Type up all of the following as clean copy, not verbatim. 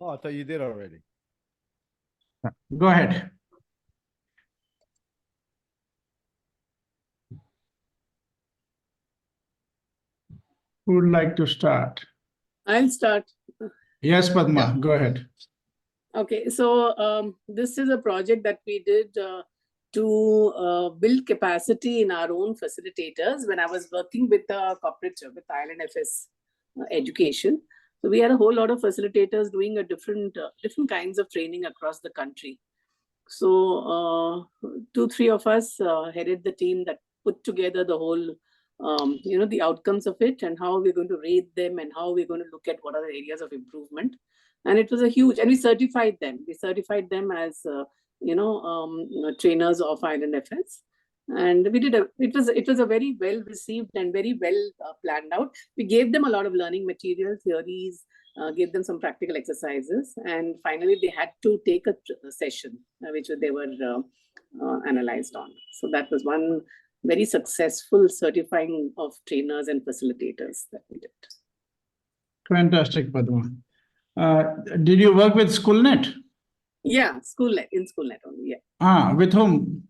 Oh, I thought you did already. Go ahead. Who would like to start? I'll start. Yes, Padma, Yeah. go ahead. Okay, so this is a project that we did to build capacity in our own facilitators when I was working with a corporate with ILNFS education. So we had a whole lot of facilitators doing a different kinds of training across the country. So 2-3 of us headed the team that put together the whole, the outcomes of it and how we're going to rate them and how we're going to look at what are the areas of improvement. And it was a huge, and we certified them. We certified them as, trainers of ILNFS. And we did it was a very well received and very well planned out. We gave them a lot of learning material, theories, gave them some practical exercises, and finally they had to take a session which they were analyzed on. So that was one very successful certifying of trainers and facilitators that we did. Fantastic, Padma. Did you work with SchoolNet? Yeah, in SchoolNet only. Yeah. With whom?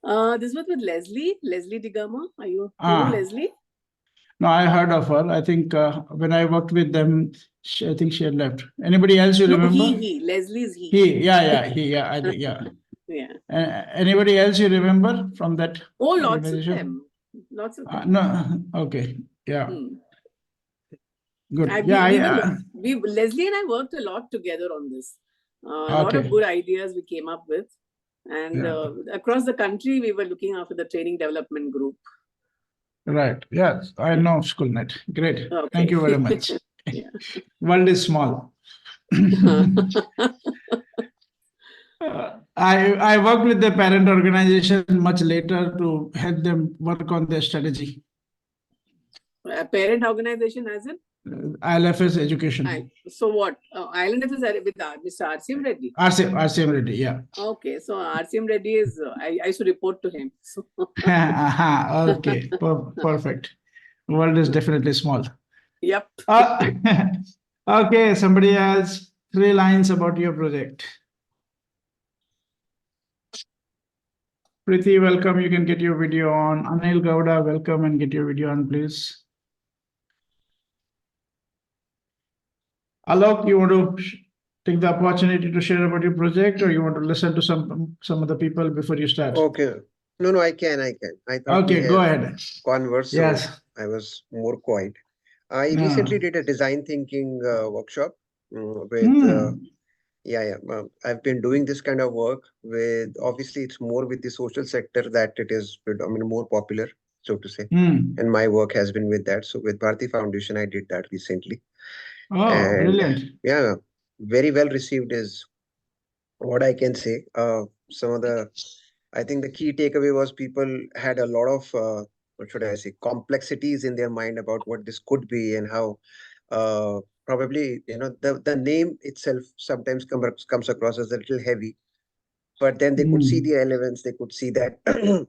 This was with Leslie Digama. Are you know Leslie? No, I heard of her. I think when I worked with them, I think she had left. Anybody else you remember? He. Leslie's he. Yeah. Yeah. Anybody else you remember from that? Oh, lots of them. No, okay, yeah. Good. Leslie and I worked a lot together on this. A lot of good ideas we came up with. And across the country, we were looking after the training development group. Right. Yes, I know SchoolNet. Great. Okay. Thank you very much. World is small. I worked with the parent organization much later to help them work on their strategy. A parent organization as in? ILFS education. So what? ILFS is with Mr. RCM Reddy? RCM Reddy, yeah. Okay, so RCM Reddy is, I should report to him. So. Okay, perfect. World is definitely small. Yep. Okay, somebody else. 3 lines about your project. Preeti, welcome. You can get your video on. Anil Gowda, welcome and get your video on, please. Alok, you want to take the opportunity to share about your project, or you want to listen to some of the people before you start? Okay. No, I can. I thought okay, go ahead. Converse, so yes. I was more quiet. I recently did a design thinking workshop with I've been doing this kind of work with, obviously it's more with the social sector that it is more popular, so to say. And my work has been with that. So with Bharti Foundation, I did that recently. Oh, and, brilliant. Yeah, very well received is what I can say. I think the key takeaway was people had a lot of, what should I say, complexities in their mind about what this could be and how probably, the name itself sometimes comes across as a little heavy. But then they could see the elements, they could see that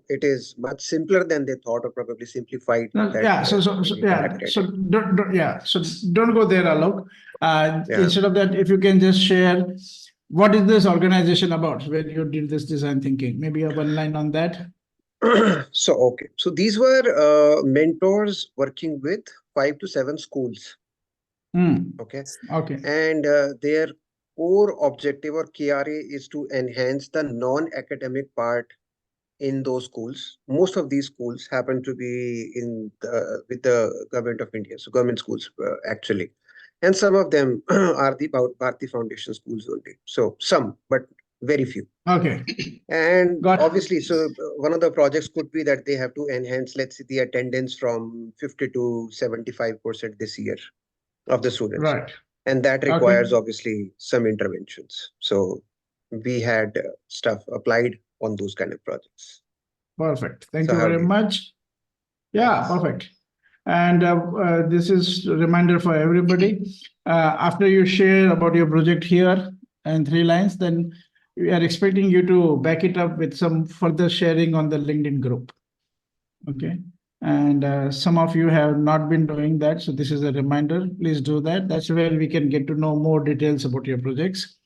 it is much simpler than they thought, or probably simplified. So don't go there, Alok. Instead of that, if you can just share, what is this organization about when you did this design thinking? Maybe a 1 line on that. So these were mentors working with 5 to 7 schools. Okay. And their core objective or KRA is to enhance the non-academic part in those schools. Most of these schools happen to be with the government of India, so government schools actually. And some of them are the Bharti Foundation schools only. So some, but very few. Okay. And obviously, so one of the projects could be that they have to enhance, let's say, the attendance from 50 to 75% this year of the students. Right. And that requires obviously some interventions. So we had stuff applied on those kind of projects. Perfect. Thank you very much. Yeah, perfect. And this is a reminder for everybody. After you share about your project here and 3 lines, then we are expecting you to back it up with some further sharing on the LinkedIn group. Okay. And some of you have not been doing that. So this is a reminder. Please do that. That's where we can get to know more details about your projects.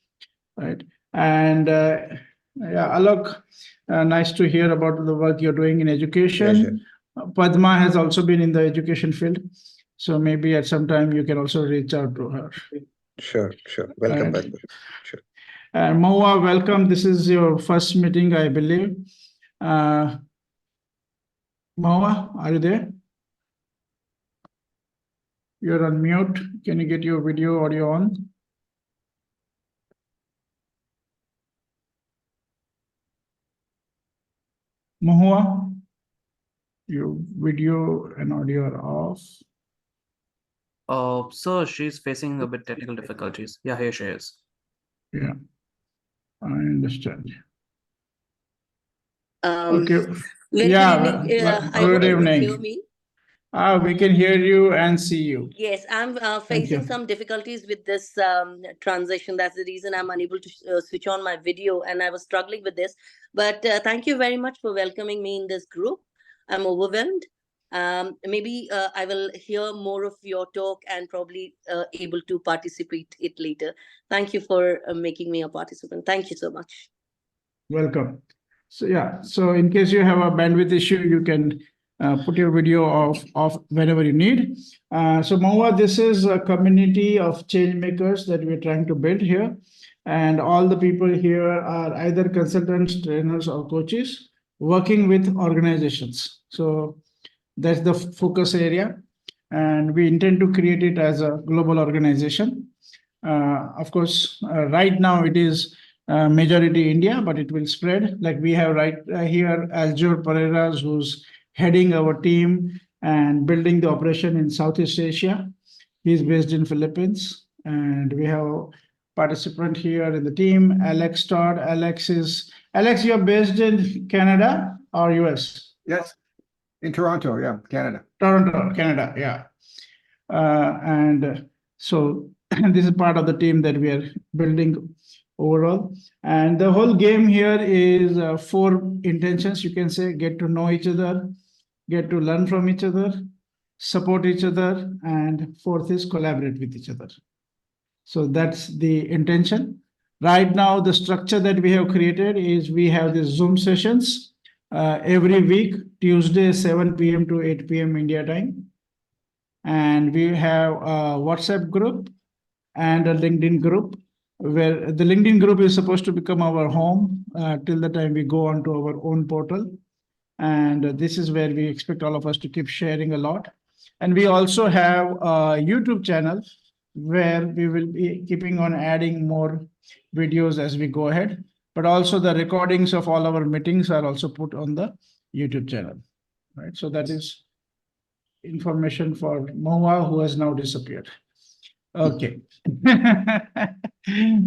Right. And yeah, Alok, nice to hear about the work you're doing in education. Padma has also been in the education field. So maybe at some time you can also reach out to her. Sure. Welcome, Padma. Sure. And Mahua, welcome. This is your first meeting, I believe. Mahua, are you there? You're on mute. Can you get your video, audio on? Mahua, your video and audio are off. So she's facing a bit technical difficulties. Yeah, here she is. Yeah, I understand. Okay. Yeah, Good evening. Hear me? We can hear you and see you. Yes, I'm facing some difficulties with this transition. That's the reason I'm unable to switch on my video, and I was struggling with this. But thank you very much for welcoming me in this group. I'm overwhelmed. Maybe I will hear more of your talk and probably able to participate it later. Thank you for making me a participant. Thank you so much. Welcome. So yeah, so in case you have a bandwidth issue, you can put your video off whenever you need. So Mahua, this is a community of change makers that we're trying to build here. And all the people here are either consultants, trainers, or coaches working with organizations. So that's the focus area. And we intend to create it as a global organization. Of course, right now it is majority India, but it will spread. Like we have right here Aljur Pereiras, who's heading our team and building the operation in Southeast Asia. He's based in Philippines. And we have a participant here in the team, Alex Todd. Alex, you're based in Canada or US? Yes, in Toronto, yeah, Canada. Toronto, Canada, yeah. And so this is part of the team that we are building overall. And the whole game here is 4 intentions, you can say: get to know each other, get to learn from each other, support each other, and 4th is collaborate with each other. So that's the intention. Right now, the structure that we have created is we have these Zoom sessions every week, Tuesday, 7 p.m. to 8 p.m. India time. And we have a WhatsApp group and a LinkedIn group, where the LinkedIn group is supposed to become our home till the time we go onto our own portal. And this is where we expect all of us to keep sharing a lot. And we also have a YouTube channel where we will be keeping on adding more videos as we go ahead. But also the recordings of all our meetings are also put on the YouTube channel, right? So that is information for Mahua, who has now disappeared. Okay.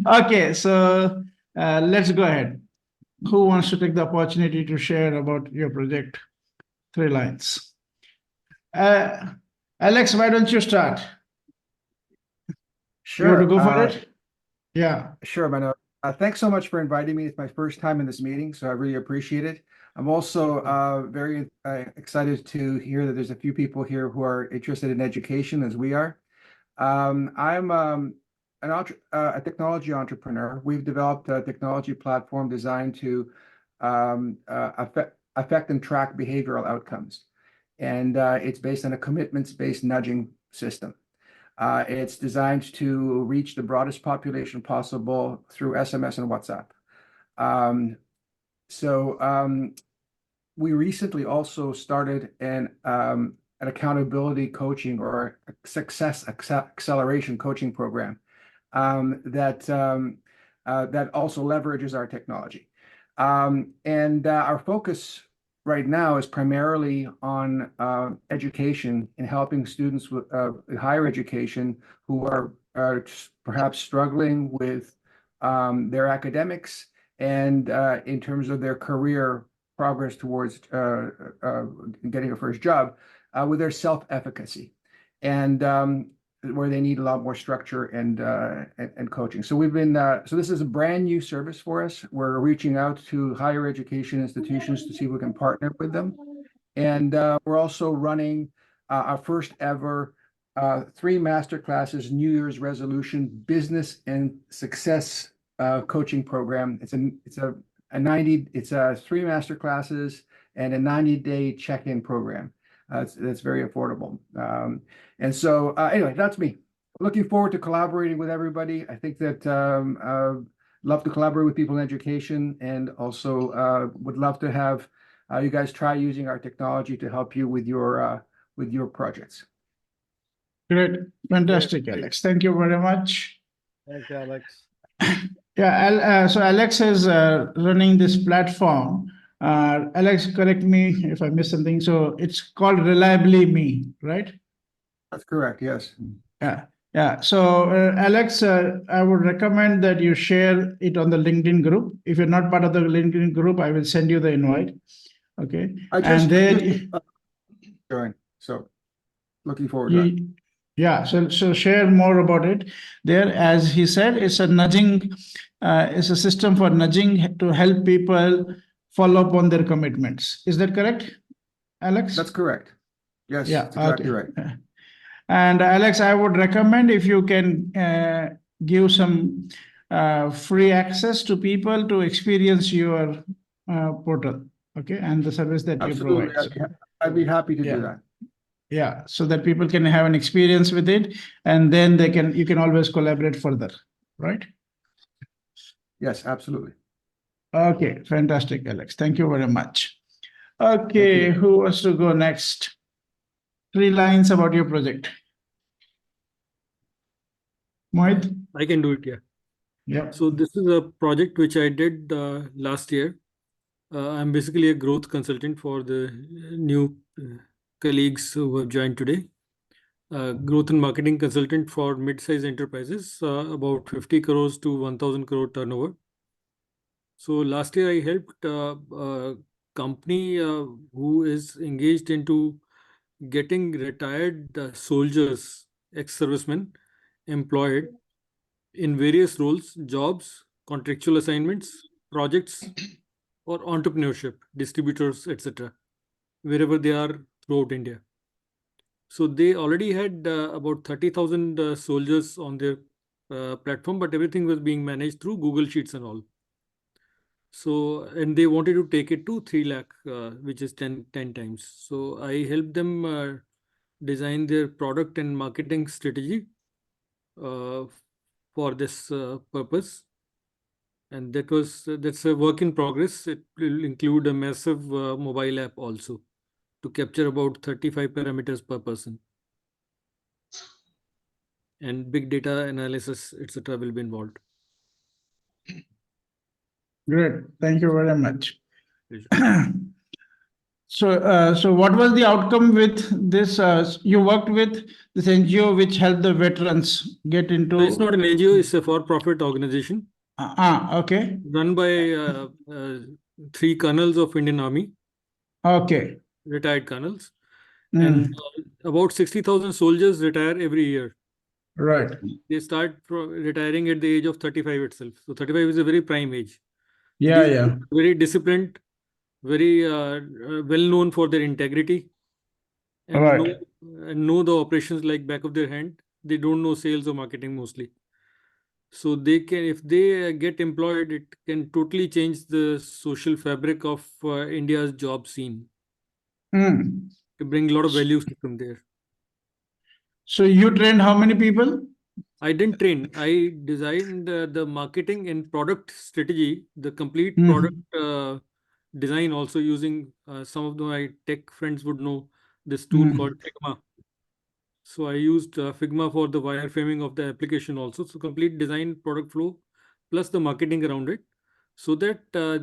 Okay, so let's go ahead. Who wants to take the opportunity to share about your project? 3 lines. Alex, why don't you start? Sure. You want to go for it? Yeah. Sure, Manoj. Thanks so much for inviting me. It's my first time in this meeting, so I really appreciate it. I'm also very excited to hear that there's a few people here who are interested in education as we are. I'm a technology entrepreneur. We've developed a technology platform designed to affect and track behavioral outcomes. And it's based on a commitments-based nudging system. It's designed to reach the broadest population possible through SMS and WhatsApp. We recently also started an accountability coaching or a success acceleration coaching program that also leverages our technology. Our focus right now is primarily on education and helping students with higher education who are perhaps struggling with their academics and in terms of their career progress towards getting a first job, with their self-efficacy, and where they need a lot more structure and coaching. So we've been so this is a brand new service for us. We're reaching out to higher education institutions to see if we can partner with them And we're also running our first ever 3 masterclasses, New Year's resolution, business and success coaching program. It's a 3 masterclasses and a 90-day check-in program. That's very affordable. And so anyway, that's me. Looking forward to collaborating with everybody. I think that love to collaborate with people in education, and also would love to have you guys try using our technology to help you with your projects. Great. Fantastic, Alex. Thank you very much. Thanks, Alex. Yeah, so Alex is running this platform. Alex, correct me if I missed something. So it's called Reliably Me, right? That's correct, yes. Yeah. So Alex, I would recommend that you share it on the LinkedIn group. If you're not part of the LinkedIn group, I will send you the invite. Okay. And then join. So looking forward to that. Yeah, so share more about it. There, as he said, it's a nudging, it's a system for nudging to help people follow up on their commitments. Is that correct, Alex? That's correct. Yes, Yeah, that's exactly right. And Alex, I would recommend if you can give some free access to people to experience your portal, okay, and the service that Absolutely. you provide. I'd be happy to do that. Yeah, so that people can have an experience with it, and then you can always collaborate further, right? Yes, absolutely. Okay, fantastic, Alex. Thank you very much. Okay, who wants to go next? 3 lines about your project. Mohit? I can do it, yeah. Yeah. So this is a project which I did last year. I'm basically a growth consultant for the new colleagues who have joined today. Growth and marketing consultant for mid-size enterprises, about 50 crores to 1,000 crore turnover. So last year I helped a company who is engaged into getting retired soldiers, ex-servicemen, employed in various roles, jobs, contractual assignments, projects, or entrepreneurship, distributors, etc., wherever they are throughout India. So they already had about 30,000 soldiers on their platform, but everything was being managed through Google Sheets and all. So, and they wanted to take it to 3 lakh, which is 10 times. So I helped them design their product and marketing strategy for this purpose. And that's a work in progress. It will include a massive mobile app also to capture about 35 parameters per person. And big data analysis, etc., will be involved. Great. Thank you very much. So what was the outcome with this? You worked with this NGO which helped the veterans get into. So it's not an NGO; it's a for-profit organization. Okay. Run by 3 colonels of Indian Army. Okay. Retired colonels, and about 60,000 soldiers retire every year. Right. They start retiring at the age of 35 itself. So 35 is a very prime age. Yeah. Very disciplined, very well known for their integrity, and know the operations like back of their hand. They don't know sales or marketing mostly. So they can, if they get employed, it can totally change the social fabric of India's job scene. To bring a lot of values from there. So you trained how many people? I didn't train. I designed the marketing and product strategy, the complete product design, also using some of my tech friends would know this tool called Figma. So I used Figma for the wireframing of the application also. So complete design, product flow, plus the marketing around it, so that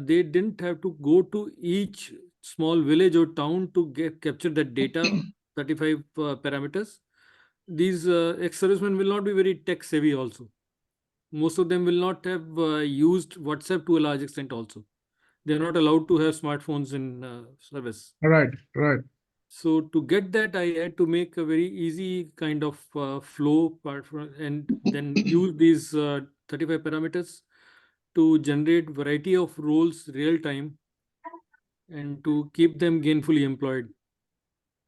they didn't have to go to each small village or town to capture that data, 35 parameters. These ex-servicemen will not be very tech savvy also. Most of them will not have used WhatsApp to a large extent also. They're not allowed to have smartphones in service. Right. So to get that, I had to make a very easy kind of flow and then use these 35 parameters to generate variety of roles real time and to keep them gainfully employed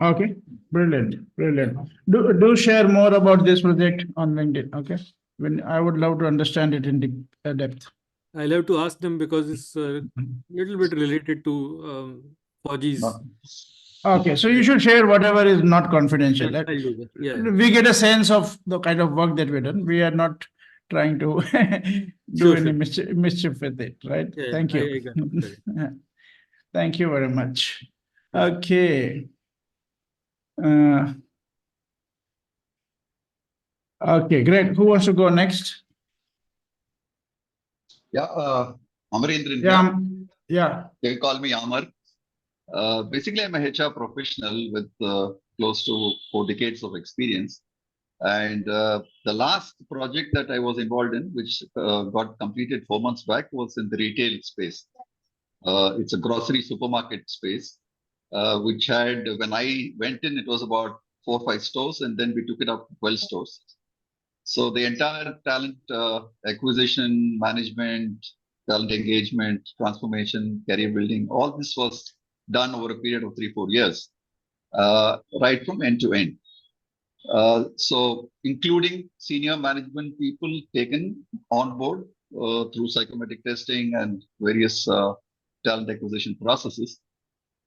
Okay, brilliant, brilliant. Do share more about this project on LinkedIn. Okay, when I would love to understand it in deep, depth. I'll have to ask them because it's a little bit related to Fauji's. Okay, so you should share whatever is not confidential. I'll do that. Yeah. We get a sense of the kind of work that we've done. We are not trying to do any mischief with it, right? Yeah, Thank you. I got it. Thank you very much. Okay. Okay, great. Who wants to go next? Yeah, Amarendran. Yeah. They call me Amar. Basically, I'm a HR professional with close to 4 decades of experience. And the last project that I was involved in, which got completed 4 months back, was in the retail space. It's a grocery supermarket space, which had, when I went in, it was about 4 or 5 stores, and then we took it up to 12 stores. So the entire talent acquisition, management, talent engagement, transformation, career building, all this was done over a period of 3-4 years, right from end to end. So including senior management people taken on board through psychometric testing and various talent acquisition processes.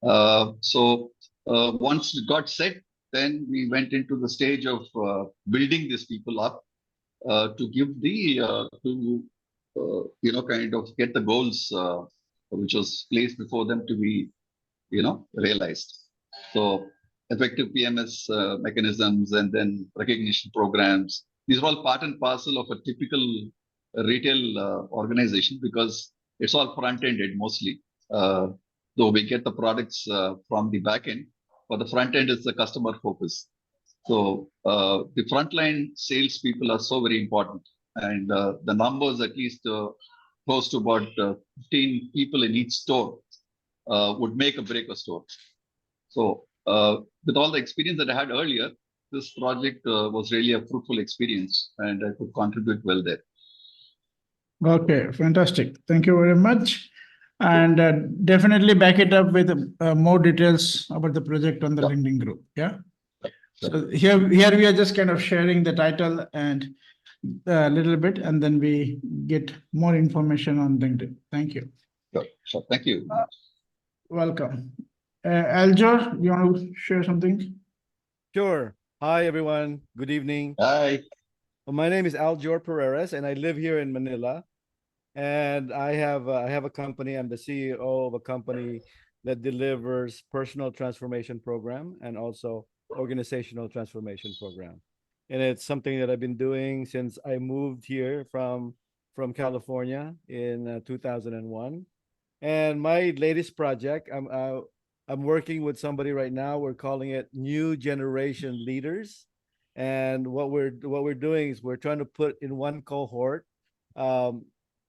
So once it got set, then we went into the stage of building these people up to give the kind of get the goals which was placed before them to be realized. So effective PMS mechanisms and then recognition programs. These are all part and parcel of a typical retail organization because it's all front-ended mostly. Though we get the products from the back end, but the front end is the customer focus. So the frontline sales people are so very important, and the numbers at least close to about 15 people in each store would make or break a store. So with all the experience that I had earlier, this project was really a fruitful experience, and I could contribute well there. Okay, fantastic. Thank you very much. And definitely back it up with more details about the project on the LinkedIn group. Yeah. So here we are just kind of sharing the title and a little bit, and then we get more information on LinkedIn. Thank you. Sure. Thank you. Welcome. Aljor, you want to share something? Sure. Hi, everyone. Good evening. Hi. Well, my name is Aljor Pereras, and I live here in Manila. And I have a company. I'm the CEO of a company that delivers personal transformation program and also organizational transformation program. And it's something that I've been doing since I moved here from California in 2001. And my latest project, I'm working with somebody right now. We're calling it New Generation Leaders. And what we're doing is we're trying to put in one cohort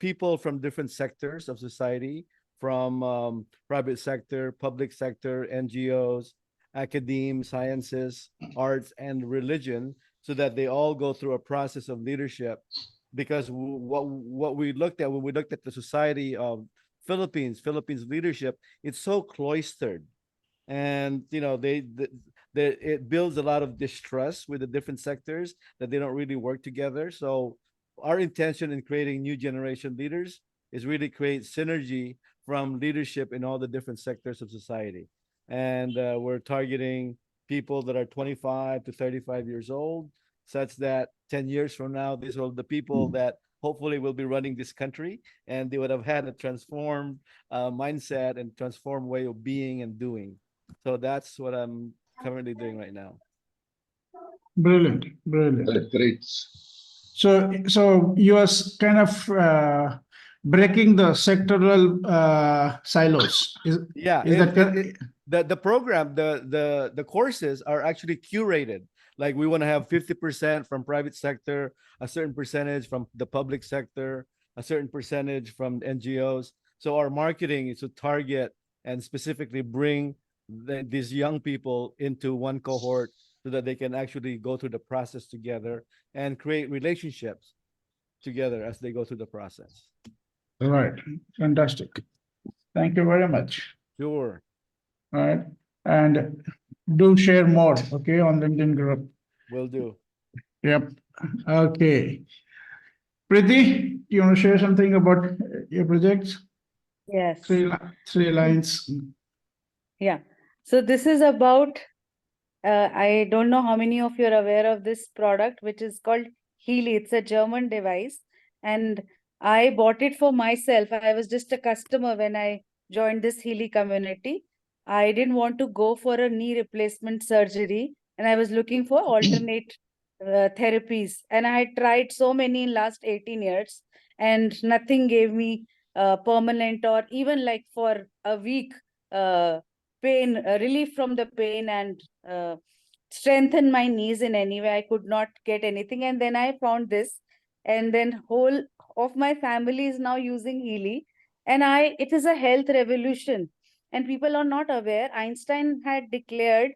people from different sectors of society, from private sector, public sector, NGOs, academia, sciences, arts, and religion, so that they all go through a process of leadership. Because what we looked at when we looked at the society of Philippines leadership, it's so cloistered, and it builds a lot of distrust with the different sectors that they don't really work together. So our intention in creating new generation leaders is really create synergy from leadership in all the different sectors of society. And we're targeting people that are 25 to 35 years old, such that 10 years from now, these are the people that hopefully will be running this country, and they would have had a transformed mindset and transformed way of being and doing. So that's what I'm currently doing right now. Brilliant. Great. So you are kind of breaking the sectoral silos. The program, the courses are actually curated. Like we want to have 50% from private sector, a certain percentage from the public sector, a certain percentage from NGOs. So our marketing is to target and specifically bring these young people into one cohort so that they can actually go through the process together and create relationships together as they go through the process. All right. Fantastic. Thank you very much. Sure. All right. And do share more, okay, on LinkedIn group. Will do. Yep. Okay. Preeti, you want to share something about your projects? Yes. Three lines. Yeah. So this is about, I don't know how many of you are aware of this product, which is called Healy. It's a German device. And I bought it for myself. I was just a customer when I joined this Healy community. I didn't want to go for a knee replacement surgery. And I was looking for alternate therapies. And I had tried so many in last 18 years. And nothing gave me permanent or even like for a week pain, relief from the pain and strengthen my knees in any way. I could not get anything. And then I found this. And then whole of my family is now using Healy. And it is a health revolution. And people are not aware. Einstein had declared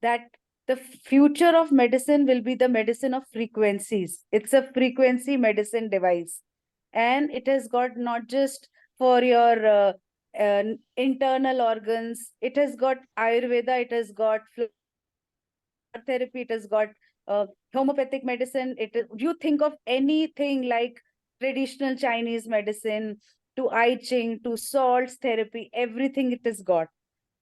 that the future of medicine will be the medicine of frequencies. It's a frequency medicine device. And it has got not just for your internal organs, it has got Ayurveda, it has got therapy, it has got homeopathic medicine. You think of anything like traditional Chinese medicine to I Ching to salts therapy, everything it has got.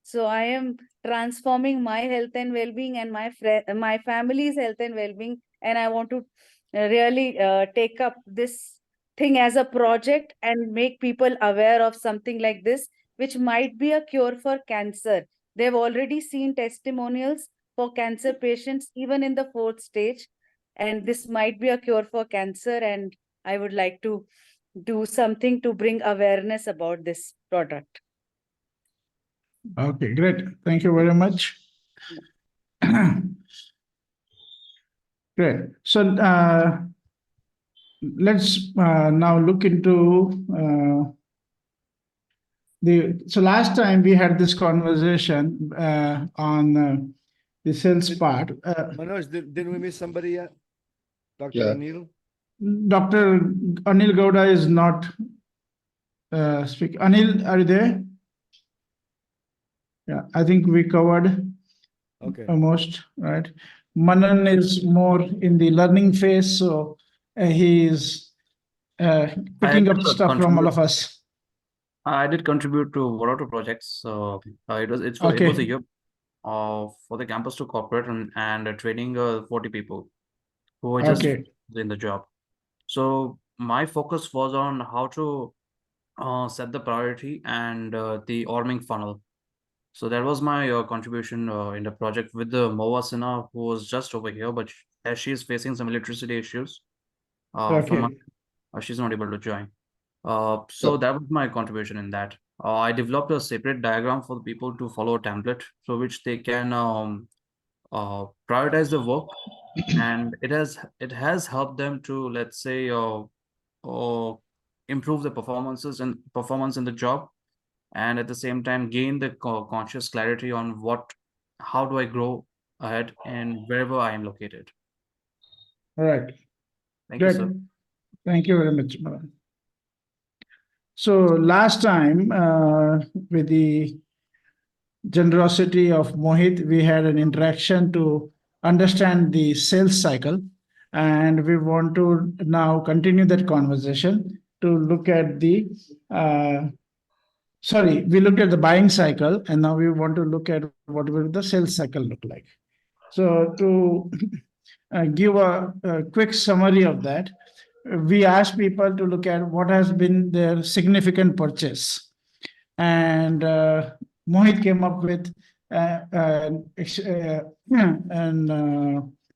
So I am transforming my health and well-being and my family's health and well-being, and I want to really take up this thing as a project and make people aware of something like this, which might be a cure for cancer. They've already seen testimonials for cancer patients, even in the 4th stage, and this might be a cure for cancer. And I would like to do something to bring awareness about this product. Okay, great. Thank you very much. Great. So let's now look into so last time we had this conversation on the sales part. Manoj, didn't we miss somebody yet? Dr. Yeah. Anil? Dr. Anil Gowda is not speaking. Anil, are you there? Yeah, I think we covered almost, right? Manan is more in the learning phase, so he is picking up stuff from all of us. I did contribute to one or two projects. So it was a year for the campus to corporate and training 40 people who were just in the job. So my focus was on how to set the priority and the orming funnel. So that was my contribution in the project with the Mova Sinha, who was just over here, but as she is facing some electricity issues, she's not able to join. So that was my contribution in that. I developed a separate diagram for the people to follow a template, so which they can prioritize the work, and it has helped them to, let's say, improve the performance in the job, and at the same time gain the conscious clarity on how do I grow ahead and wherever I am located. All right. Thank you, sir. Thank you very much, Manan. So last time, with the generosity of Mohit, we had an interaction to understand the sales cycle, and we want to now continue that conversation to look at the we looked at the buying cycle, and now we want to look at what will the sales cycle look like. So to give a quick summary of that, we asked people to look at what has been their significant purchase. And Mohit came up with an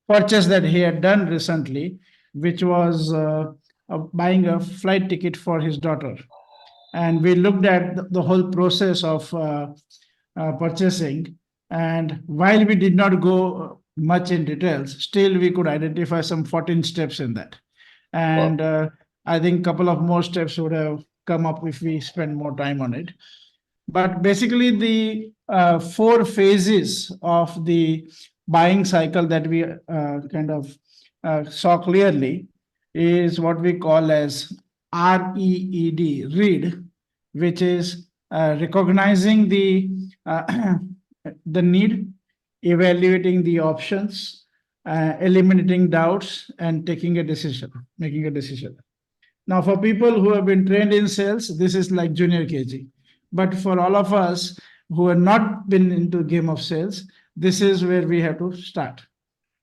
purchase that he had done recently, which was buying a flight ticket for his daughter. And we looked at the whole process of purchasing. And while we did not go much in details, still we could identify some 14 steps in that. And I think a couple of more steps would have come up if we spend more time on it. But basically, the 4 phases of the buying cycle that we kind of saw clearly is what we call as REED, read, which is recognizing the need, evaluating the options, eliminating doubts, and taking a decision, making a decision. Now, for people who have been trained in sales, this is like junior KG. But for all of us who have not been into game of sales, this is where we have to start,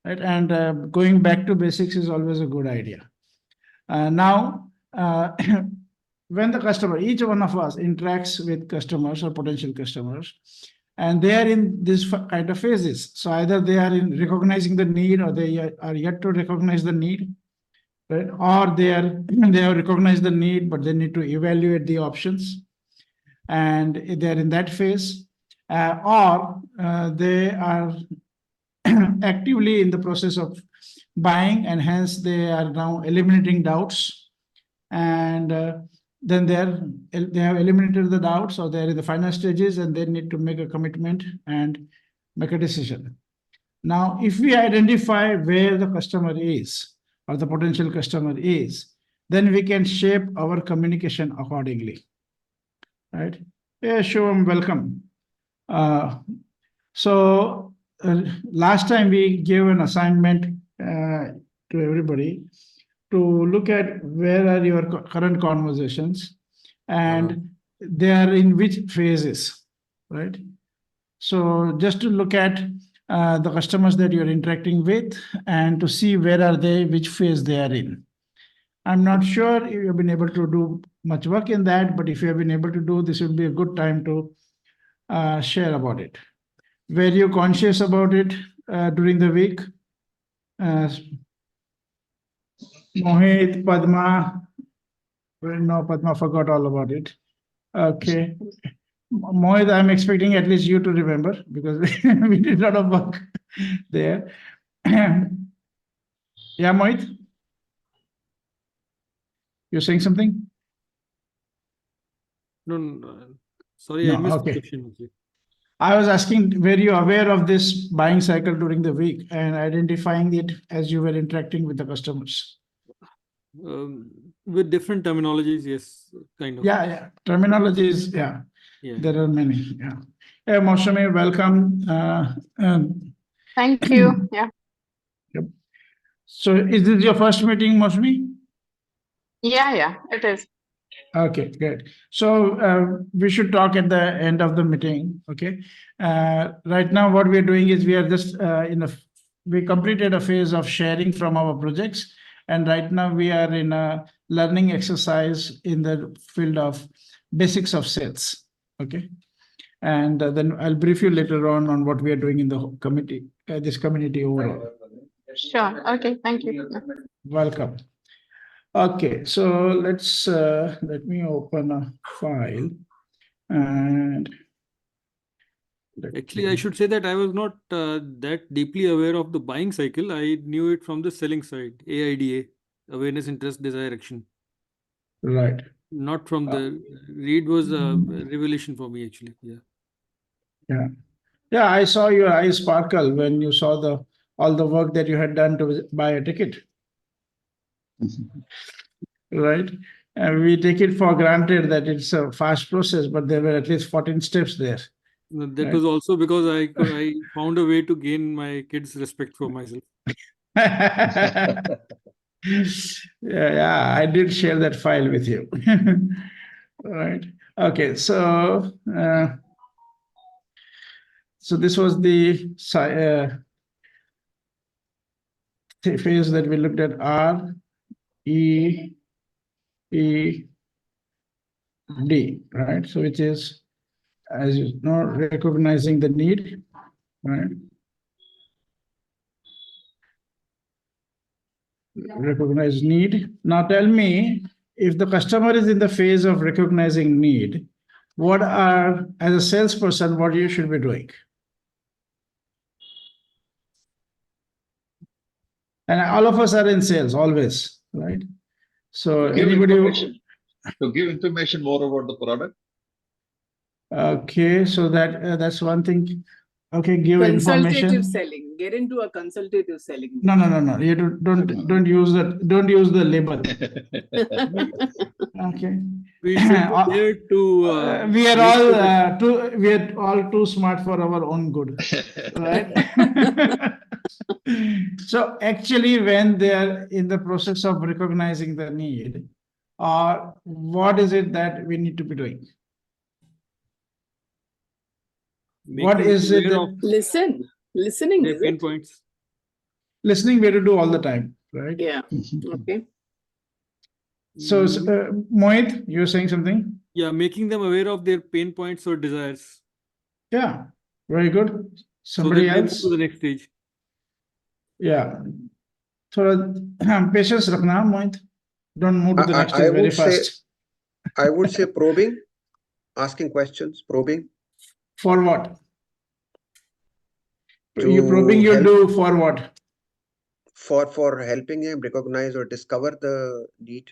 right? And going back to basics is always a good idea. Now, when the customer, each one of us interacts with customers or potential customers, and they are in this kind of phases. So either they are in recognizing the need, or they are yet to recognize the need, right? Or they have recognized the need, but they need to evaluate the options, and they're in that phase, or they are actively in the process of buying, and hence they are now eliminating doubts, and then they have eliminated the doubts, or they're in the final stages, and they need to make a commitment and make a decision. Now, if we identify where the customer is, or the potential customer is, then we can shape our communication accordingly, right? Yeah, Shivam, welcome. So last time we gave an assignment to everybody to look at where are your current conversations, and they are in which phases, right? So just to look at the customers that you're interacting with, and to see where are they, which phase they are in. I'm not sure if you've been able to do much work in that, but if you have been able to do, this would be a good time to share about it. Were you conscious about it during the week? Mohit, Padma, no, Padma forgot all about it. Okay. Mohit, I'm expecting at least you to remember, because we did a lot of work there. Yeah, Mohit? You're saying something? No, sorry, I missed the question. I was asking, were you aware of this buying cycle during the week and identifying it as you were interacting with the customers? With different terminologies, yes, kind of. Yeah. Terminologies, yeah. There are many. Yeah. Hey, Moshami, welcome. Thank you. Yeah. Yep. So is this your first meeting, Moshami? Yeah, it is. Okay, good. So we should talk at the end of the meeting. Okay. Right now, what we are doing is we are just we completed a phase of sharing from our projects. And right now we are in a learning exercise in the field of basics of sales. Okay. And then I'll brief you later on what we are doing in the committee, this community overall. Sure. Okay. Thank you. Welcome. Okay. So let me open a file. And actually, I should say that I was not that deeply aware of the buying cycle. I knew it from the selling side, AIDA, awareness, interest, desire, action. Right. Not from the read was a revelation for me, actually. Yeah, I saw your eyes sparkle when you saw all the work that you had done to buy a ticket. Right. And we take it for granted that it's a fast process, but there were at least 14 steps there. That was also because I found a way to gain my kids' respect for myself. Yeah, I did share that file with you. Right. Okay. So this was the phase that we looked at: R, E, E, D, right? So which is, as you know, recognizing the need, right? Recognize need. Now tell me, if the customer is in the phase of recognizing need, as a salesperson, what you should be doing? And all of us are in sales always, right? So to give information more about the product. Okay, so that's one thing. Okay, give Consultative information. selling. Get into a consultative selling. No. You don't use that. Don't use the label. Okay. We should be there to. We are all too smart for our own good, right? So actually, when they are in the process of recognizing the need, what is it that we need to be doing? What is it that Listening their is pain it? points. listening we have to do all the time, right? Yeah. Okay. So, Mohit, you were saying something? Yeah, making them aware of their pain points or desires. Yeah, very good. Somebody so that else? to the next stage. Yeah. So, patience rakhna, Mohit. Don't move to the next stage very fast. I would say probing, asking questions, probing. For what? You probing you'll do for what? For helping him recognize or discover the need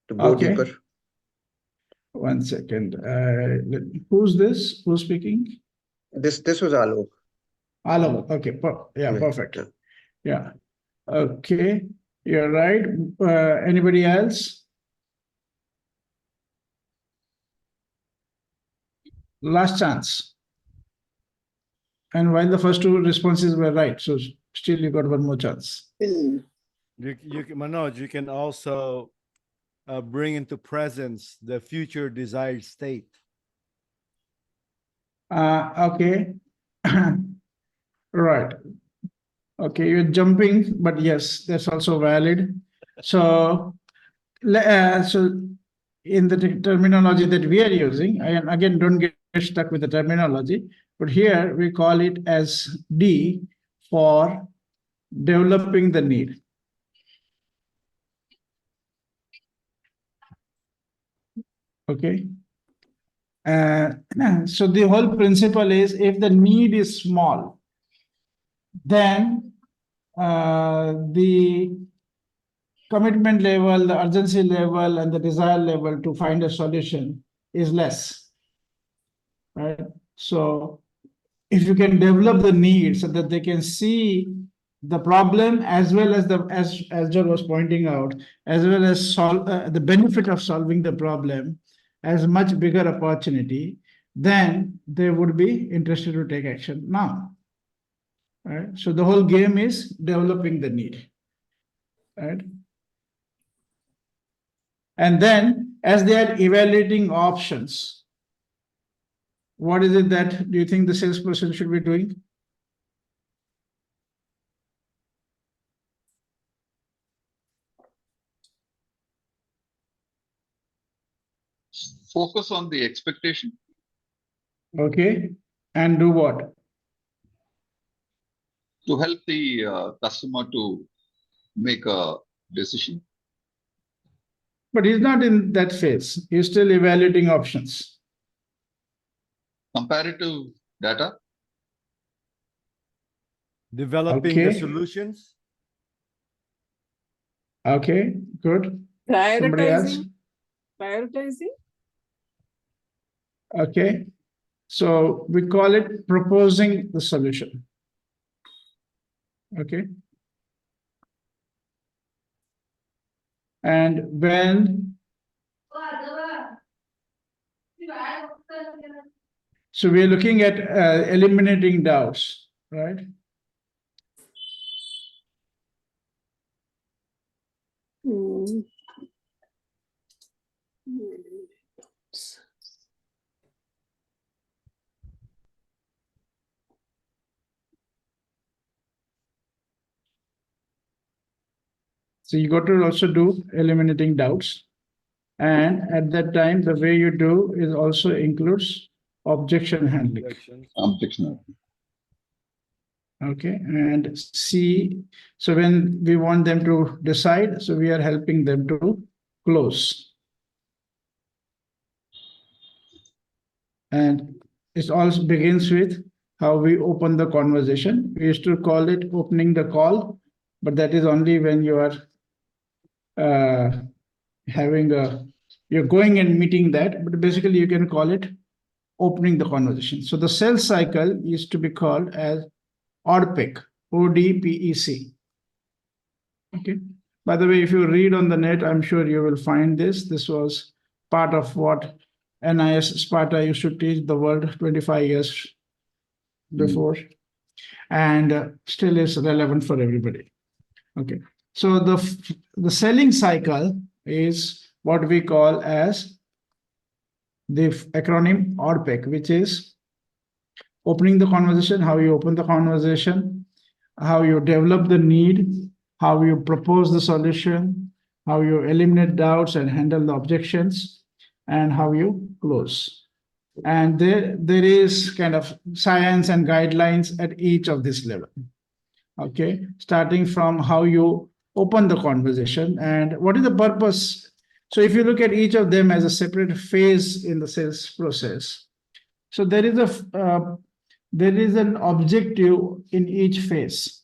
to go deeper. One second. Who's this? Who's speaking? This was Alok. Alok. Okay. Yeah, perfect. Yeah. Okay. You're right. Anybody else? Last chance. And while the first two responses were right, so still you got one more chance. Manoj, you can also bring into presence the future desired state. Okay. Right. Okay, you're jumping, but yes, that's also valid. So, in the terminology that we are using, and again, don't get stuck with the terminology, but here we call it as D for developing the need. Okay. So the whole principle is if the need is small, then the commitment level, the urgency level, and the desire level to find a solution is less, right? So if you can develop the need so that they can see the problem as well as as John was pointing out, as well as solve the benefit of solving the problem as much bigger opportunity, then they would be interested to take action now. Right? So the whole game is developing the need. Right? And then as they are evaluating options, what is it that do you think the salesperson should be doing? Focus on the expectation. Okay. And do what? To help the customer to make a decision. But he's not in that phase. He's still evaluating options. Comparative data. Developing the solutions. Okay, good. Somebody else? Prioritizing. Okay. So we call it proposing the solution. Okay. And when so we're looking at eliminating doubts, right? So you got to also do eliminating doubts. And at that time, the way you do is also includes objection handling. Objection. Okay, and C, so when we want them to decide, so we are helping them to close. And it also begins with how we open the conversation. We used to call it opening the call, but that is only when you are you're going and meeting that, but basically you can call it opening the conversation. So the sales cycle is to be called as ODPEC, ODPEC. Okay. By the way, if you read on the net, I'm sure you will find this. This was part of what NIS Sparta used to teach the world 25 years before, and still is relevant for everybody. Okay. So the selling cycle is what we call as the acronym ODPEC, which is opening the conversation, how you open the conversation, how you develop the need, how you propose the solution, how you eliminate doubts and handle the objections, and how you close. And there is kind of science and guidelines at each of this level. Okay, starting from how you open the conversation and what is the purpose. So if you look at each of them as a separate phase in the sales process, so there is an objective in each phase.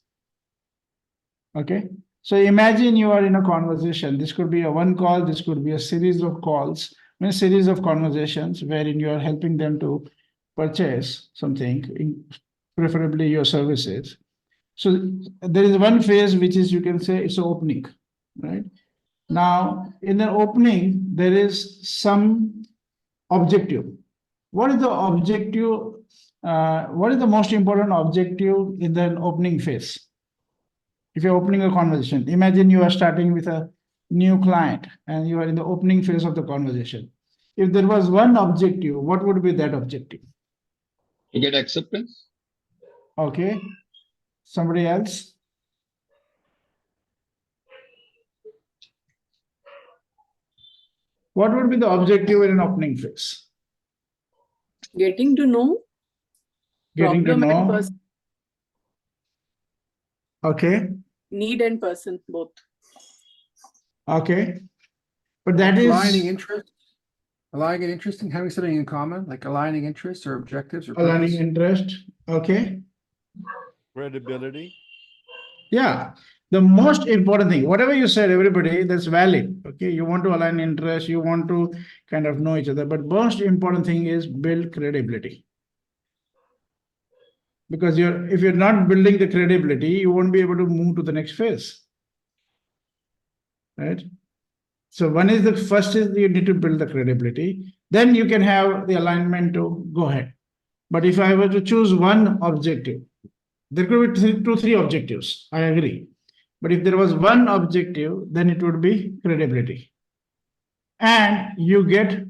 Okay, so imagine you are in a conversation. This could be a one call, this could be a series of calls, a series of conversations wherein you are helping them to purchase something, preferably your services. So there is one phase which is, you can say, it's opening, right? Now, in the opening, there is some objective. What is the objective? What is the most important objective in the opening phase? If you're opening a conversation, imagine you are starting with a new client and you are in the opening phase of the conversation. If there was one objective, what would be that objective? To get acceptance. Okay. Somebody else? What would be the objective in an opening phase? Getting to know. Getting to Problem and know. person. Okay. Need and person, both. Okay. But that is aligning interest. Aligning interest and having something in common, like aligning interests or objectives or aligning purpose. interest. Okay. Credibility. Yeah. The most important thing, whatever you said, everybody, that's valid. Okay. You want to align interest, you want to kind of know each other. But most important thing is build credibility. Because if you're not building the credibility, you won't be able to move to the next phase. Right? So one is the first is you need to build the credibility. Then you can have the alignment to go ahead. But if I were to choose one objective, there could be three objectives. I agree. But if there was one objective, then it would be credibility. And you get,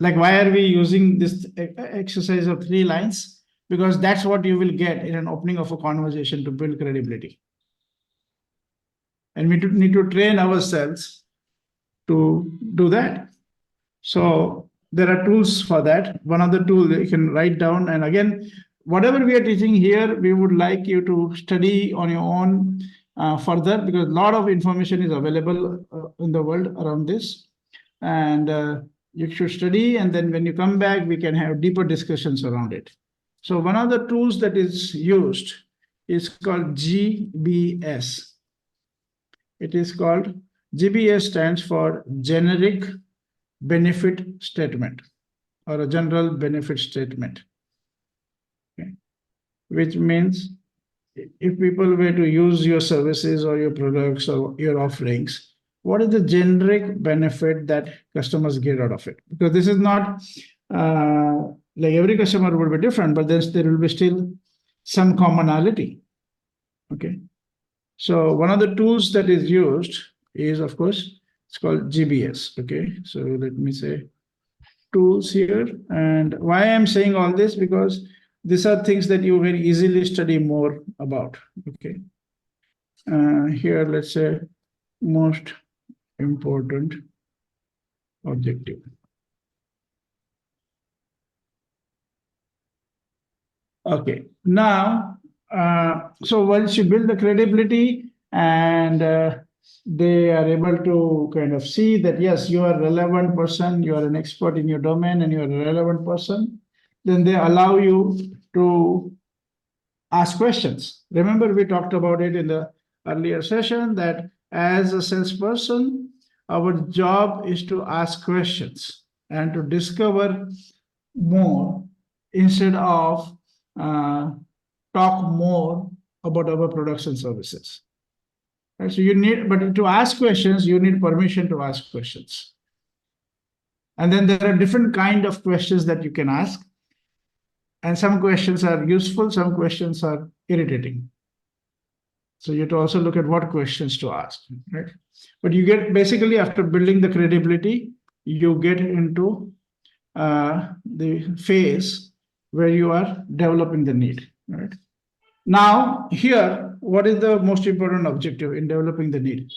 like, why are we using this exercise of 3 lines? Because that's what you will get in an opening of a conversation to build credibility. And we need to train ourselves to do that. So there are tools for that. One of the tools you can write down. And again, whatever we are teaching here, we would like you to study on your own further, because a lot of information is available in the world around this. And you should study. And then when you come back, we can have deeper discussions around it. So one of the tools that is used is called GBS. It is called, GBS stands for Generic Benefit Statement, or a General Benefit Statement. Okay. Which means if people were to use your services or your products or your offerings, what is the generic benefit that customers get out of it? Because this is not like every customer will be different, but there will be still some commonality. Okay. So one of the tools that is used is, of course, it's called GBS. Okay. So let me say tools here. And why I'm saying all this, because these are things that you very easily study more about. Okay. Here, let's say most important objective. Okay. Now, so once you build the credibility and they are able to kind of see that, yes, you are a relevant person, you are an expert in your domain and you are a relevant person, then they allow you to ask questions. Remember, we talked about it in the earlier session that as a salesperson, our job is to ask questions. and to discover more instead of talk more about our products and services. Right? So you need, but to ask questions, you need permission to ask questions. And then there are different kind of questions that you can ask. And some questions are useful, some questions are irritating. So you have to also look at what questions to ask, right? But you get basically after building the credibility, you get into the phase where you are developing the need, right? Now, here, what is the most important objective in developing the need?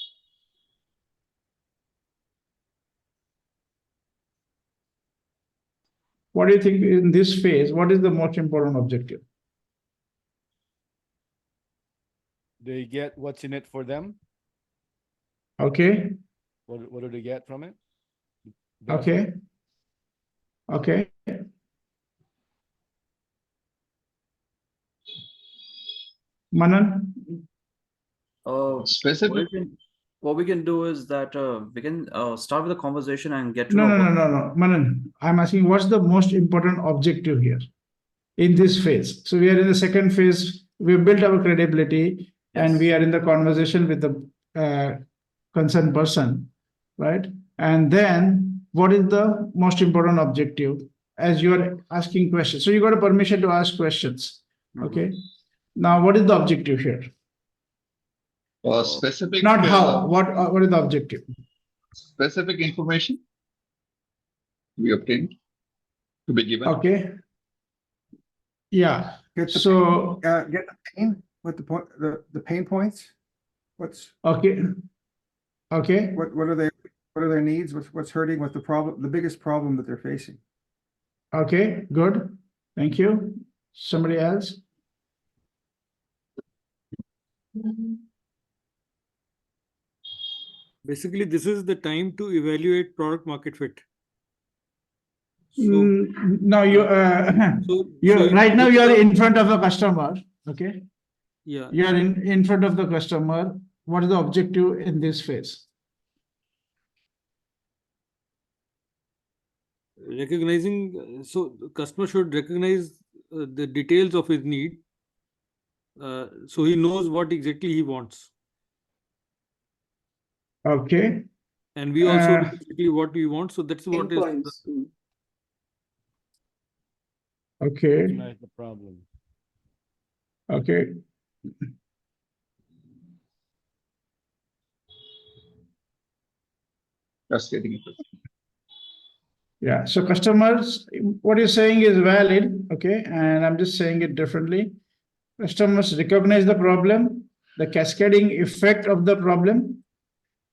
What do you think in this phase? What is the most important objective? They get what's in it for them. Okay. What do they get from it? Okay. Okay. Manan? Specific. What we can do is that we can start with a conversation and get to No, know. no. Manan, I'm asking what's the most important objective here in this phase? So we are in the second phase. We built our credibility and we are in the conversation with the concerned person, right? And then what is the most important objective as you are asking questions? So you got a permission to ask questions. Okay. Now, what is the objective here? Specific. Not how. What is the objective? Specific information to be obtained, to be given. Okay. Yeah. Get the So get the pain with the point the pain points. What's okay. Okay. What are they? What are their needs? What's hurting? What's the problem? The biggest problem that they're facing. Okay. Good. Thank you. Somebody else? Basically, this is the time to evaluate product market fit. So, no, you right now you are in front of the customer. Okay. Yeah. You are in front of the customer. What is the objective in this phase? Recognizing, so the customer should recognize the details of his need, so he knows what exactly he wants. Okay. And we also know exactly what we want. So that's what is. Okay. Recognize the problem. Okay. Just getting it. Yeah. So customers, what you're saying is valid. Okay. And I'm just saying it differently. Customers recognize the problem, the cascading effect of the problem,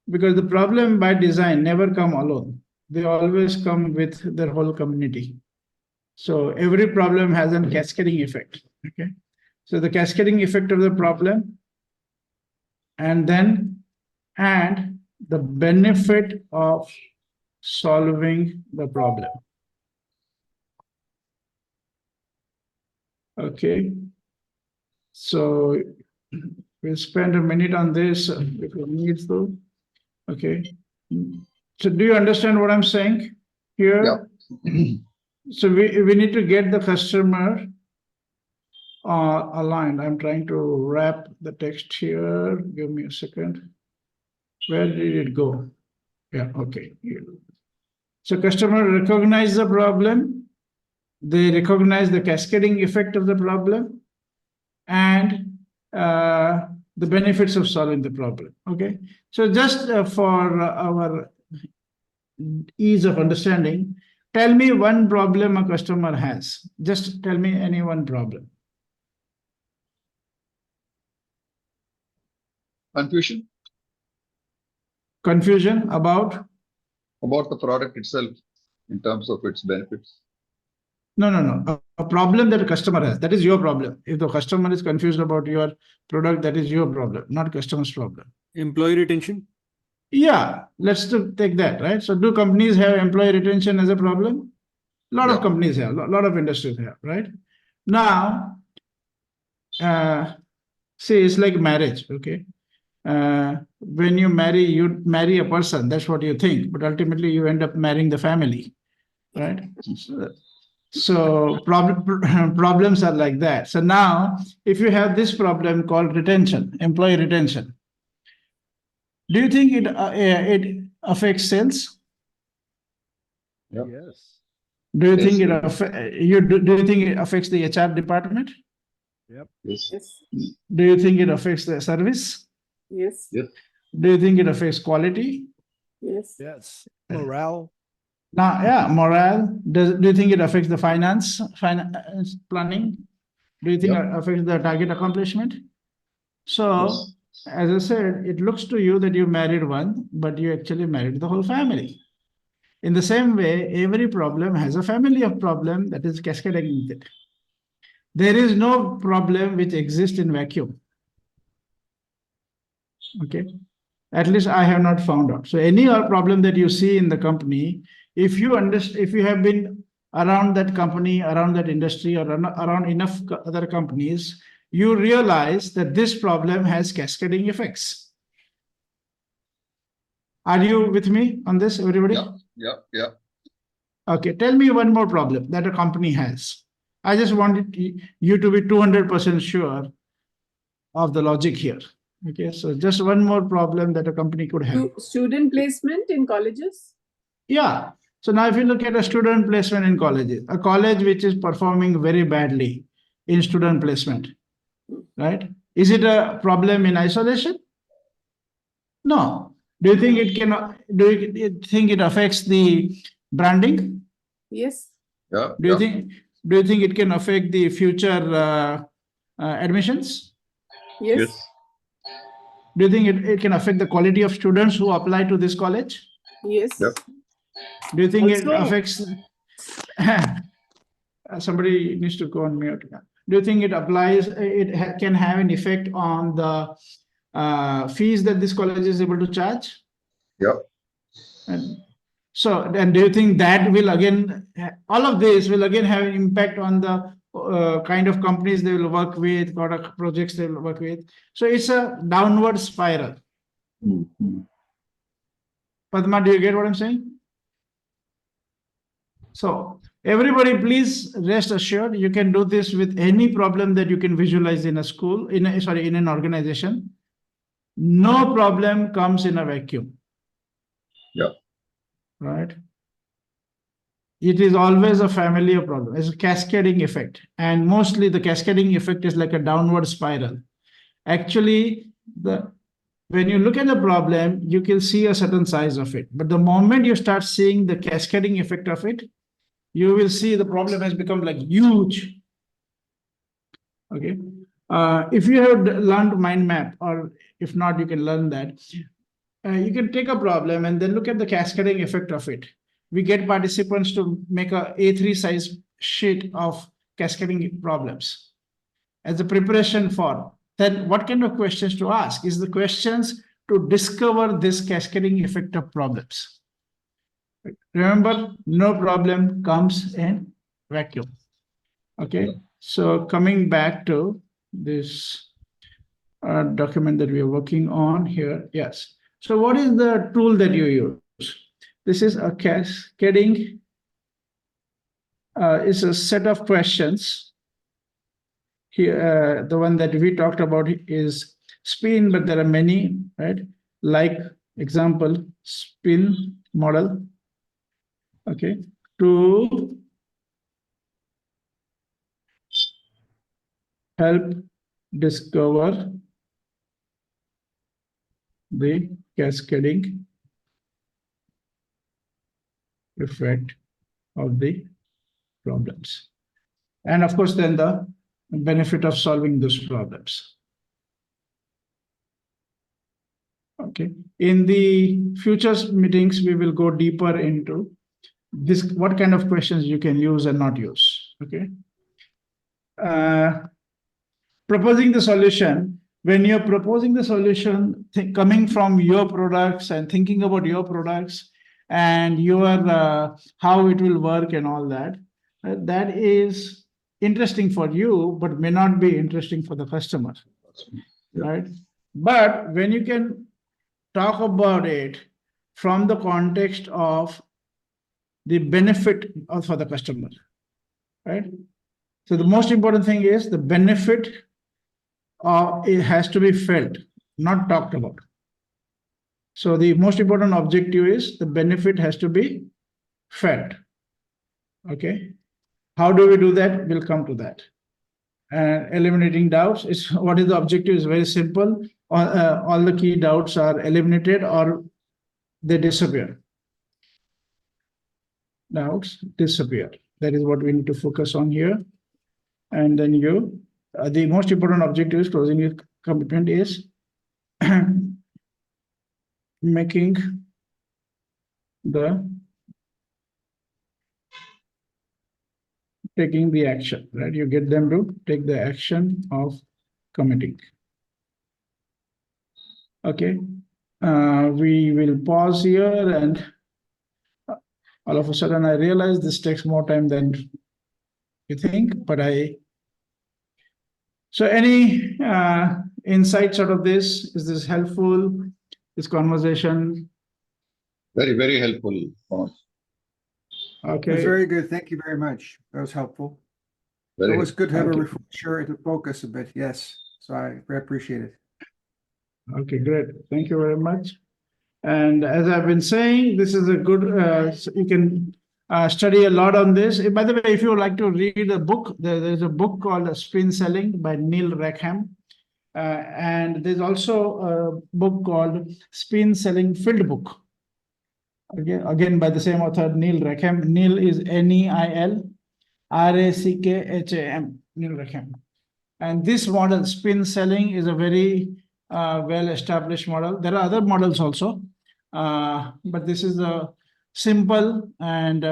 because the problem by design never come alone. They always come with their whole community. So every problem has a cascading effect. Okay. So the cascading effect of the problem and the benefit of solving the problem. Okay. So we'll spend a minute on this if we need to. Okay. So do you understand what I'm saying here? Yeah. So we need to get the customer aligned. I'm trying to wrap the text here. Give me a second. Where did it go? Yeah, okay. So customer recognize the problem. They recognize the cascading effect of the problem and the benefits of solving the problem. Okay. So just for our ease of understanding, tell me one problem a customer has. Just tell me any one problem. Confusion. Confusion about? About the product itself in terms of its benefits. No. A problem that a customer has. That is your problem. If the customer is confused about your product, that is your problem, not customer's problem. Employee retention? Yeah, let's take that, right? So do companies have employee retention as a problem? A lot of companies have, a lot of industries have, right? Now, see, it's like marriage, okay? When you marry a person, that's what you think, but ultimately you end up marrying the family. right? So problems are like that. So now, if you have this problem called retention, employee retention, do you think it affects sales? Yep. Yes. Do you Yes, think yes. do you think it affects the HR department? Yep. Yes. Yes. Do you think it affects the service? Yes. Yes. Do you think it affects quality? Yes. Yes. Morale. Now, yeah, morale. Do you think it affects the finance planning? Do you think Yep. it affects the target accomplishment? So, Yes. as I said, it looks to you that you married one, but you actually married the whole family. In the same way, every problem has a family of problem that is cascading with it. There is no problem which exists in vacuum. Okay. At least I have not found out. So any problem that you see in the company, if you have been around that company, around that industry, or around enough other companies, you realize that this problem has cascading effects. Are you with me on this, everybody? Yeah. Yeah. Yeah. Okay, tell me one more problem that a company has. I just wanted you to be 200% sure of the logic here. Okay, so just one more problem that a company could have. Student placement in colleges? Yeah. So now if you look at a student placement in colleges, a college which is performing very badly in student placement, right? Is it a problem in isolation? No. Do you think it affects the branding? Yes. Yeah. Do you think it can affect the future admissions? Yes. Yes. Do you think it can affect the quality of students who apply to this college? Yes. Yep. Do you think it Also- affects somebody needs to go on mute? Do you think it can have an effect on the fees that this college is able to charge? Yeah. And do you think that will again, all of this will again have an impact on the kind of companies they will work with, product projects they will work with? So it's a downward spiral. Mm-hmm. Padma, do you get what I'm saying? So everybody, please rest assured, you can do this with any problem that you can visualize in a school, in an organization. No problem comes in a vacuum. Yeah. Right? It is always a family of problems. It's a cascading effect. And mostly the cascading effect is like a downward spiral. Actually, when you look at the problem, you can see a certain size of it. But the moment you start seeing the cascading effect of it, you will see the problem has become like huge. Okay. If you have learned mind map, or if not, you can learn that. You can take a problem and then look at the cascading effect of it. We get participants to make a A3 size sheet of cascading problems as a preparation for. Then what kind of questions to ask? Is the questions to discover this cascading effect of problems. Remember, no problem comes in vacuum. Okay, so coming back to this document that we are working on here. Yes. So what is the tool that you use? This is a cascading, is a set of questions. Here, the one that we talked about is spin, but there are many, right? Like example, spin model. Okay, to help discover the cascading effect of the problems. And of course, then the benefit of solving those problems. Okay. In the future meetings, we will go deeper into this, what kind of questions you can use and not use. Okay. Proposing the solution. When you're proposing the solution, coming from your products and thinking about your products and your how it will work and all that, that is interesting for you, but may not be interesting for the customer. Yeah. Right? But when you can talk about it from the context of the benefit for the customer, right? So the most important thing is the benefit it has to be felt, not talked about. So the most important objective is the benefit has to be felt. Okay. How do we do that? We'll come to that. And eliminating doubts is what is the objective is very simple. All the key doubts are eliminated or they disappear. Doubts disappear. That is what we need to focus on here. And then the most important objective is closing your commitment is taking the action, right? You get them to take the action of committing. Okay. We will pause here, and all of a sudden I realize this takes more time than you think, but so any insights out of this? Is this helpful? This conversation? Very, very helpful. Okay. It was very good. Thank you very much. That was helpful. It was good to have a refresher to focus a bit. Yes. So I appreciate it. Okay, great. Thank you very much. And as I've been saying, this is a good, you can study a lot on this. By the way, if you would like to read a book, there's a book called Spin Selling by Neil Rackham. And there's also a book called Spin Selling Field Book. Again, by the same author, Neil Rackham. Neil is Neil Rackham, Neil Rackham. And this model, spin selling, is a very well-established model. There are other models also, but this is a simple and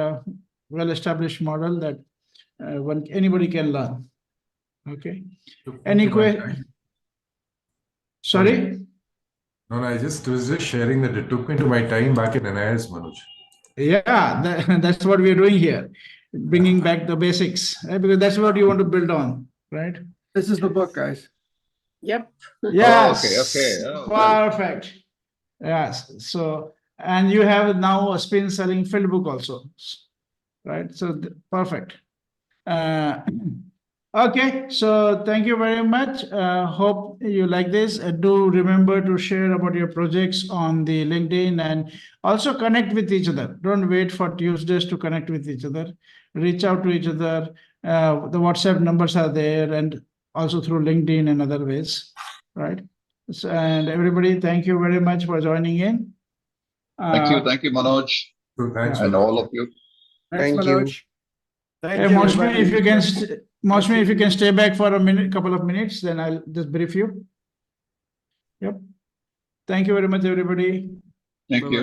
well-established model that anybody can learn. Okay. Any question? Sorry? No, I was just sharing that it took me to my time back in NIS, Manoj. Yeah, that's what we're doing here, bringing back the basics, right? Because that's what you want to build on, right? This is the book, guys. Yep. Yes. Oh, okay. Perfect. Yes. So, and you have now a spin selling field book also, right? So perfect. Okay, so thank you very much. Hope you like this. Do remember to share about your projects on the LinkedIn and also connect with each other. Don't wait for Tuesdays to connect with each other. Reach out to each other. The WhatsApp numbers are there, and also through LinkedIn and other ways, right? So, and everybody, thank you very much for joining in. Thank you, Manoj. Thanks, and all of you. Thanks, Manoj. Hey, Mosme, if you can stay back for a couple of minutes, then I'll just brief you. Yep. Thank you very much, everybody. Thank you.